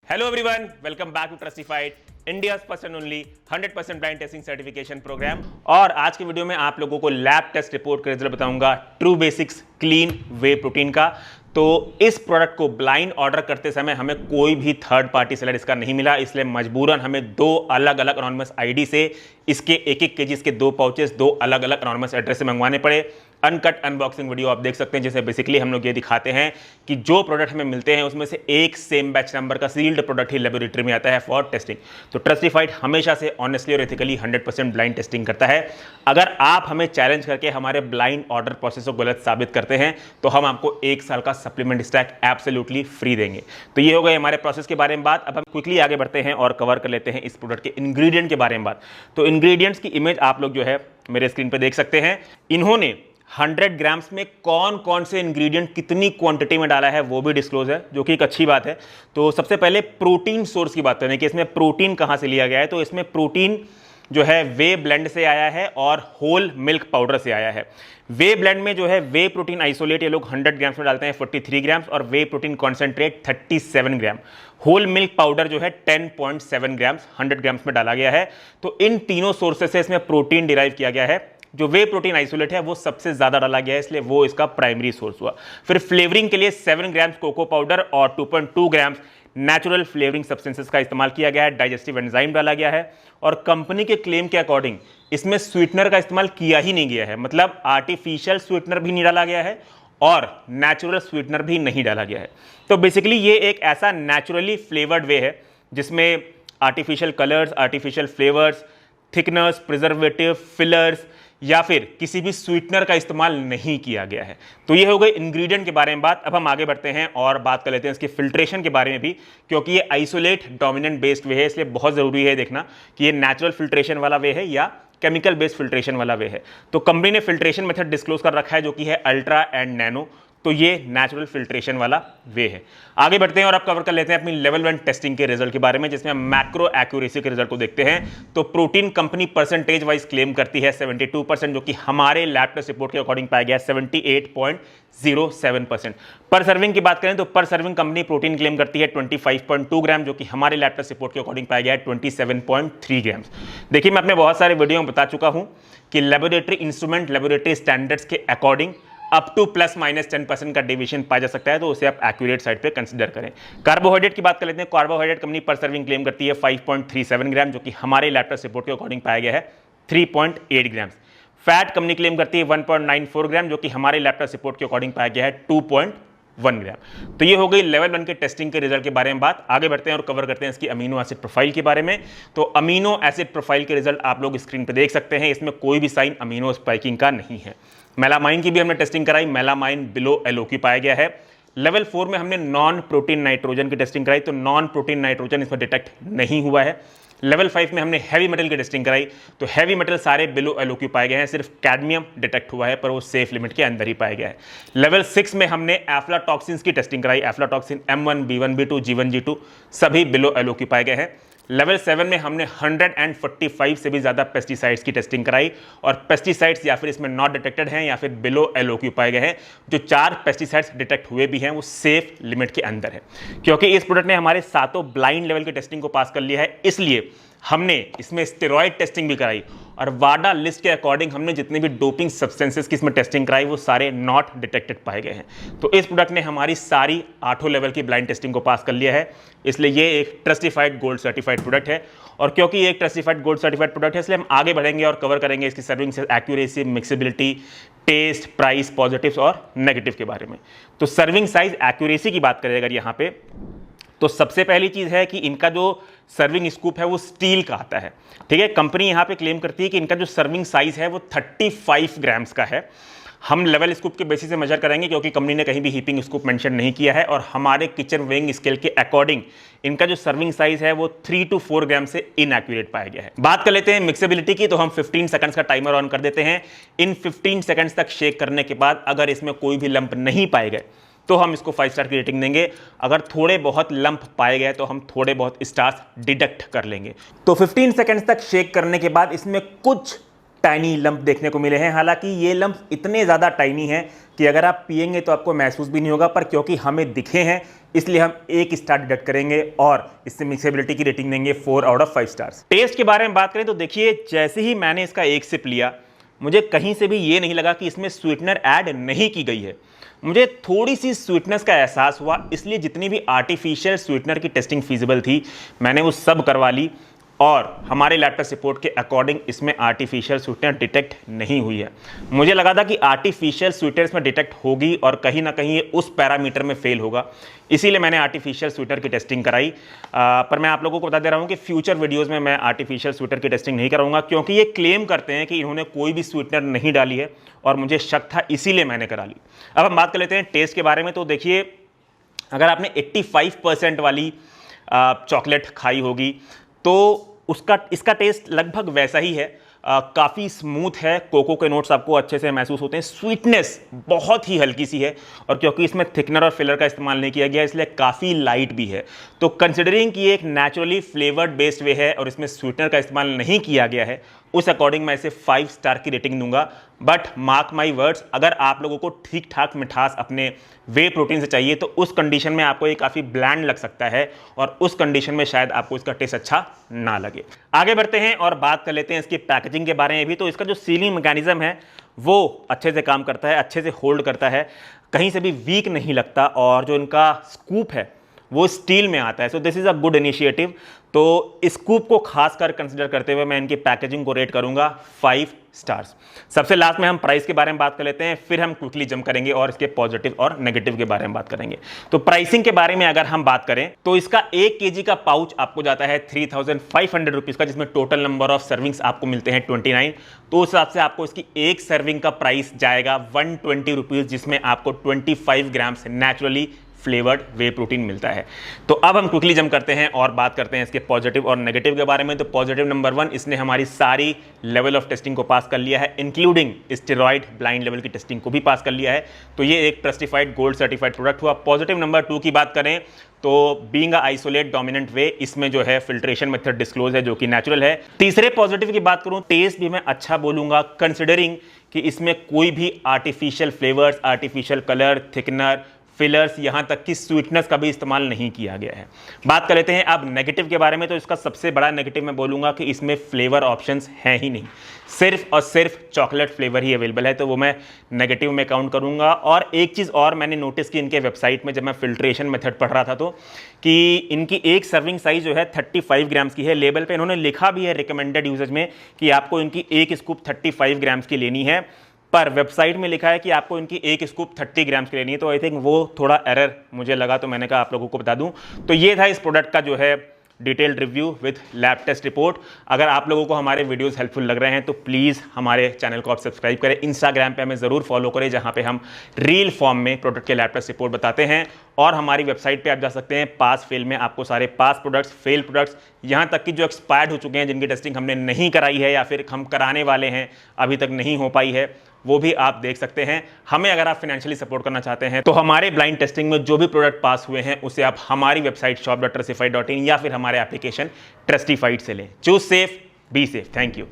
Hello everyone, welcome back to Trustified, India's first and only 100% blind testing certification program. और आज के video में आप लोगों को लैब टेस्ट रिपोर्ट का रिजल्ट बताऊंगा True Basics clean whey protein का। तो इस प्रोडक्ट को ब्लाइंड ऑर्डर करते समय हमें कोई भी थर्ड पार्टी सेलर इसका नहीं मिला, इसलिए मजबूरन हमें दो अलग अलग अनोनिमस आईडी से इसके एक केजी के दो पाउचेस दो अलग अलग अनोनिमस एड्रेस से मंगवाने पड़े। अनकट अनबॉक्सिंग वीडियो आप देख सकते हैं, जैसे बेसिकली हम लोग ये दिखाते हैं कि जो प्रोडक्ट हमें मिलते हैं उसमें से एक सेम बैच नंबर का सील्ड प्रोडक्ट ही लेबोरेटरी में आता है फॉर टेस्टिंग। तो ट्रस्टिफाइड हमेशा से ऑनेस्टली और एथिकली 100% ब्लाइंड टेस्टिंग करता है। अगर आप हमें चैलेंज करके हमारे ब्लाइंड ऑर्डर प्रोसेस को गलत साबित करते हैं तो हम आपको 1 साल का सप्लीमेंट स्टैक एब्सोल्युटली फ्री देंगे। तो ये हो गए हमारे प्रोसेस के बारे में बात। अब हम क्विकली आगे बढ़ते हैं और कवर कर लेते हैं इस प्रोडक्ट के इंग्रेडिएंट के बारे में बात। तो इंग्रेडिएंट्स की इमेज आप लोग जो है मेरे स्क्रीन पर देख सकते हैं। इन्होंने 100 ग्राम्स में कौन कौन से इंग्रेडिएंट कितनी क्वांटिटी में डाला है वो भी डिस्क्लोज है, जो कि एक अच्छी बात है। तो सबसे पहले प्रोटीन सोर्स की बात करें कि इसमें प्रोटीन कहां से लिया गया है। तो इसमें प्रोटीन जो है वे ब्लेंड से आया है और होल मिल्क पाउडर से आया है। वे ब्लेंड में जो है वे प्रोटीन आइसोलेट ये लोग 100 ग्राम्स में डालते हैं 43 ग्राम्स और वे प्रोटीन कॉन्सेंट्रेट 37 ग्राम। होल मिल्क पाउडर जो है 10.7 ग्राम्स 100 ग्राम्स में डाला गया है। तो इन तीनों सोर्सेस से इसमें प्रोटीन डिराइव किया गया है। जो वे प्रोटीन आइसोलेट है वो सबसे ज्यादा डाला गया है, इसलिए वो इसका प्राइमरी सोर्स हुआ। फिर फ्लेवरिंग के लिए 7 ग्राम्स कोको पाउडर और 2.2 ग्राम्स नेचुरल फ्लेवरिंग सब्सटेंसेस का इस्तेमाल किया गया है। डाइजेस्टिव एंजाइम डाला गया है और कंपनी के क्लेम के अकॉर्डिंग इसमें स्वीटनर का इस्तेमाल किया ही नहीं गया है, मतलब आर्टिफिशियल स्वीटनर भी नहीं डाला गया है और नेचुरल स्वीटनर भी नहीं डाला गया है। तो बेसिकली ये एक ऐसा नेचुरली फ्लेवर्ड वे है जिसमें artificial colours, artificial flavours, thickeners, preservative, fillers या फिर किसी भी स्वीटनर का इस्तेमाल नहीं किया गया है। तो ये हो गई इंग्रेडिएंट के बारे में बात। अब हम आगे बढ़ते हैं और बात कर लेते हैं इसके फिल्ट्रेशन के बारे में भी, क्योंकि ये आइसोलेट डोमिनेंट बेस्ड वे है, इसलिए बहुत जरूरी है देखना कि ये नेचुरल फिल्ट्रेशन वाला वे है या केमिकल बेस्ड फिल्ट्रेशन वाला वे है। तो कंपनी ने फिल्ट्रेशन मेथड डिस्क्लोज कर रखा है जो कि है अल्ट्रा एंड नैनो। तो ये नेचुरल फिल्ट्रेशन वाला वे है। आगे बढ़ते हैं और अब कवर कर लेते हैं अपनी लेवल 1 टेस्टिंग के रिजल्ट के बारे में, जिसमें हम मैक्रो एक्यूरेसी के रिजल्ट को देखते हैं। तो protein company percentage wise claim करती है 72%, जो कि हमारे लैब टेस्ट रिपोर्ट के अकॉर्डिंग पाया गया 78.07%। पर सर्विंग की बात करें तो पर सर्विंग कंपनी प्रोटीन क्लेम करती है 25.2 ग्राम, जो कि हमारे लैब टेस्ट रिपोर्ट के अकॉर्डिंग पाया गया 27.3 ग्राम। देखिए, मैं अपने बहुत सारे वीडियो में बता चुका हूं कि लेबोरेटरी इंस्ट्रूमेंट लेबोरेटरी स्टैंडर्ड्स के अकॉर्डिंग अप टू +-10% का डेविएशन पाया जा सकता है, तो उसे आप एक्यूरेट साइड पे कंसीडर करें। कार्बोहाइड्रेट की बात कर लेते हैं। कार्बोहाइड्रेट कंपनी पर सर्विंग क्लेम करती है 5.37 ग्राम, जो कि हमारे लैब टेस्ट रिपोर्ट के अकॉर्डिंग पाया गया है 3.8 ग्राम। फैट कंपनी क्लेम करती है 1.94 ग्राम, जो कि हमारे लैब टेस्ट रिपोर्ट के अकॉर्डिंग पाया गया है 2.1 ग्राम। तो ये हो गई लेवल 1 के टेस्टिंग के रिजल्ट के बारे में बात। आगे बढ़ते हैं और कवर करते हैं इसकी अमीनो एसिड प्रोफाइल के बारे में। तो अमीनो एसिड प्रोफाइल के रिजल्ट आप लोग स्क्रीन पे देख सकते हैं। इसमें कोई भी साइन अमीनो स्पाइकिंग का नहीं है। मेलामाइन की भी हमने टेस्टिंग कराई, मेलामाइन बिलो एलओक्यू पाया गया है। लेवल 4 में हमने नॉन प्रोटीन नाइट्रोजन की टेस्टिंग कराई, तो नॉन प्रोटीन नाइट्रोजन इसमें डिटेक्ट नहीं हुआ है। लेवल 5 में हमने हैवी मेटल की टेस्टिंग कराई, तो हैवी मेटल सारे बिलो एलओक्यू पाए गए हैं, सिर्फ कैडमियम डिटेक्ट हुआ है पर वो सेफ लिमिट के अंदर ही पाया गया है। लेवल 6 में हमने एफ्लाटॉक्सिन्स की टेस्टिंग कराई, aflatoxin M1, B1, B2, G1, G2 सभी बिलो एलओक्यू पाए गए हैं। लेवल 7 में हमने 145 से भी ज्यादा पेस्टिसाइड्स की टेस्टिंग कराई और पेस्टिसाइड्स या फिर इसमें नॉट डिटेक्टेड हैं या फिर बिलो एलओक्यू पाए गए हैं। जो 4 पेस्टिसाइड्स डिटेक्ट हुए भी हैं वो सेफ लिमिट के अंदर है। क्योंकि इस प्रोडक्ट ने हमारे सातों ब्लाइंड लेवल की टेस्टिंग को पास कर लिया है, इसलिए हमने इसमें स्टेरॉइड टेस्टिंग भी कराई और वाडा लिस्ट के अकॉर्डिंग हमने जितने भी डोपिंग सब्सटेंसेस की इसमें टेस्टिंग कराई वो सारे नॉट डिटेक्टेड पाए गए हैं। तो इस प्रोडक्ट ने हमारी सारी 8 लेवल की ब्लाइंड टेस्टिंग को पास कर लिया है, इसलिए ये एक ट्रस्टिफाइड गोल्ड सर्टिफाइड प्रोडक्ट है। और क्योंकि ये एक ट्रस्टिफाइड गोल्ड सर्टिफाइड प्रोडक्ट है, इसलिए हम आगे बढ़ेंगे और कवर करेंगे इसकी serving accuracy, mixability, taste, price, positives और नेगेटिव के बारे में। तो सर्विंग साइज एक्यूरेसी की बात करें अगर यहाँ पे, तो सबसे पहली चीज है कि इनका जो सर्विंग स्कूप है वो स्टील का आता है। ठीक है, कंपनी यहां पे क्लेम करती है कि इनका जो सर्विंग साइज है वो 35 ग्राम्स का है। हम लेवल स्कूप के बेसिस से मेजर करेंगे क्योंकि कंपनी ने कहीं भी हीपिंग स्कूप मेंशन नहीं किया है और हमारे किचन वेइंग स्केल के अकॉर्डिंग इनका जो सर्विंग साइज है वो 3 to 4 ग्राम से इनएक्यूरेट पाया गया है। बात कर लेते हैं मिक्सेबिलिटी की, तो हम 15 सेकंड्स का टाइमर ऑन कर देते हैं। इन 15 सेकंड्स तक शेक करने के बाद अगर इसमें कोई भी लंप नहीं पाए गए तो हम इसको 5 स्टार की रेटिंग देंगे। अगर थोड़े बहुत लंप पाए गए तो हम थोड़े बहुत स्टार्स डिडक्ट कर लेंगे। तो 15 सेकंड्स तक शेक करने के बाद इसमें कुछ टाइनी लंप देखने को मिले हैं। हालांकि ये लंप इतने ज़्यादा टाइनी हैं कि अगर आप पिएंगे तो आपको महसूस भी नहीं होगा, पर क्योंकि हमें दिखे हैं इसलिए हम 1 स्टार डिडक्ट करेंगे और इससे मिक्सेबिलिटी की रेटिंग देंगे 4 आउट ऑफ 5 स्टार्स। टेस्ट के बारे में बात करें तो देखिए, जैसे ही मैंने इसका एक सिप लिया, मुझे कहीं से भी ये नहीं लगा कि इसमें स्वीटनर ऐड नहीं की गई है। मुझे थोड़ी सी स्वीटनेस का एहसास हुआ, इसलिए जितनी भी आर्टिफिशियल स्वीटनर की टेस्टिंग फीजिबल थी मैंने वो सब करवा ली और हमारे लैब टेस्ट रिपोर्ट के अकॉर्डिंग इसमें आर्टिफिशियल स्वीटनर डिटेक्ट नहीं हुई है। मुझे लगा था कि आर्टिफिशियल स्वीटनर इसमें डिटेक्ट होगी और कहीं ना कहीं ये उस पैरामीटर में फेल होगा, इसीलिए मैंने आर्टिफिशियल स्वीटनर की टेस्टिंग कराई। पर मैं आप लोगों को बता दे रहा हूं कि फ्यूचर वीडियोस में मैं आर्टिफिशियल स्वीटनर की टेस्टिंग नहीं कराऊंगा, क्योंकि ये क्लेम करते हैं कि इन्होंने कोई भी स्वीटनर नहीं डाली है और मुझे शक था, इसीलिए मैंने करा ली। अब हम बात कर लेते हैं टेस्ट के बारे में। तो देखिए, अगर आपने 85% वाली चॉकलेट खाई होगी तो इसका टेस्ट लगभग वैसा ही है। काफ़ी स्मूथ है, कोको के नोट्स आपको अच्छे से महसूस होते हैं, स्वीटनेस बहुत ही हल्की सी है और क्योंकि इसमें थिकनर और फिलर का इस्तेमाल नहीं किया गया इसलिए काफ़ी लाइट भी है। तो कंसिडरिंग कि ये एक नेचुरली फ्लेवर्ड बेस्ड वे है और इसमें स्वीटनर का इस्तेमाल नहीं किया गया है, उस अकॉर्डिंग मैं इसे 5 स्टार की रेटिंग दूंगा। बट मार्क माई वर्ड्स, अगर आप लोगों को ठीक ठाक मिठास अपने वे प्रोटीन से चाहिए तो उस कंडीशन में आपको ये काफ़ी ब्लैंड लग सकता है और उस कंडीशन में शायद आपको इसका टेस्ट अच्छा ना लगे। आगे बढ़ते हैं और बात कर लेते हैं इसकी पैकेजिंग के बारे में भी। तो इसका जो सीलिंग मैकेनिज्म है वो अच्छे से काम करता है, अच्छे से होल्ड करता है, कहीं से भी वीक नहीं लगता और जो इनका स्कूप है वो स्टील में आता है। So this is a good initiative. तो स्कूप को खासकर कंसिडर करते हुए मैं इनकी पैकेजिंग को रेट करूंगा 5 स्टार्स। सबसे लास्ट में हम प्राइस के बारे में बात कर लेते हैं, फिर हम क्विकली जंप करेंगे और इसके पॉजिटिव और नेगेटिव के बारे में बात करेंगे। तो प्राइसिंग के बारे में अगर हम बात करें तो इसका 1 kg का पाउच आपको जाता है 3500 रुपीज़ का, जिसमें टोटल नंबर ऑफ सर्विंग्स आपको मिलते हैं 29। तो उस हिसाब से आपको इसकी एक सर्विंग का प्राइस जाएगा 120 रुपीज़, जिसमें आपको 25 ग्राम्स नेचुरली फ्लेवर्ड वे प्रोटीन मिलता है। तो अब हम क्विकली जंप करते हैं और बात करते हैं इसके पॉजिटिव और नेगेटिव के बारे में। तो पॉजिटिव नंबर 1, इसने हमारी सारी लेवल ऑफ टेस्टिंग को पास कर लिया है, इंक्लूडिंग स्टेरॉइड ब्लाइंड लेवल की टेस्टिंग को भी पास कर लिया है। तो ये एक ट्रस्टिफाइड गोल्ड सर्टिफाइड प्रोडक्ट हुआ। पॉजिटिव नंबर 2 की बात करें तो बीइंग अ आइसोलेट डोमिनेंट वे, इसमें जो है फिल्ट्रेशन मेथड डिस्क्लोज है जो कि नेचुरल है। तीसरे पॉजिटिव की बात करूं, टेस्ट भी मैं अच्छा बोलूंगा, कंसिडरिंग कि इसमें कोई भी artificial flavours, artificial colour, thickener, fillers, यहां तक कि स्वीटनेस का भी इस्तेमाल नहीं किया गया है। बात कर लेते हैं अब नेगेटिव के बारे में। तो इसका सबसे बड़ा नेगेटिव मैं बोलूंगा कि इसमें फ्लेवर ऑप्शंस हैं ही नहीं, सिर्फ और सिर्फ चॉकलेट फ्लेवर ही अवेलेबल है, तो वो मैं नेगेटिव में काउंट करूंगा। और एक चीज़ और मैंने नोटिस की इनके वेबसाइट में जब मैं फिल्ट्रेशन मेथड पढ़ रहा था तो कि इनकी एक सर्विंग साइज जो है 35 ग्राम्स की है। लेबल पे इन्होंने लिखा भी है रिकमेंडेड यूजेज में कि आपको इनकी एक स्कूप 35 ग्राम्स की लेनी है, पर वेबसाइट में लिखा है कि आपको इनकी एक स्कूप 30 ग्राम्स की लेनी है। तो आई थिंक वो थोड़ा एरर मुझे लगा, तो मैंने कहा आप लोगों को बता दूं। तो ये था इस प्रोडक्ट का जो है detailed review with lab test report. अगर आप लोगों को हमारे वीडियोस हेल्पफुल लग रहे हैं तो प्लीज़ हमारे चैनल को आप सब्सक्राइब करें, इंस्टाग्राम पे हमें ज़रूर फॉलो करें जहां पे हम रील फॉर्म में प्रोडक्ट के लैब टेस्ट रिपोर्ट बताते हैं। और हमारी वेबसाइट पे आप जा सकते हैं, पास फेल में आपको सारे पास प्रोडक्ट्स, फेल प्रोडक्ट्स, यहाँ तक कि जो एक्सपायर्ड हो चुके हैं, जिनकी टेस्टिंग हमने नहीं कराई है या फिर हम कराने वाले हैं अभी तक नहीं हो पाई है, वो भी आप देख सकते हैं। हमें अगर आप फाइनेंशियली सपोर्ट करना चाहते हैं तो हमारे ब्लाइंड टेस्टिंग में जो भी प्रोडक्ट पास हुए हैं उसे आप हमारी वेबसाइट shop.trustify.in या फिर हमारे एप्लीकेशन ट्रस्टिफाइड से लें। Choose safe, be safe. Thank you.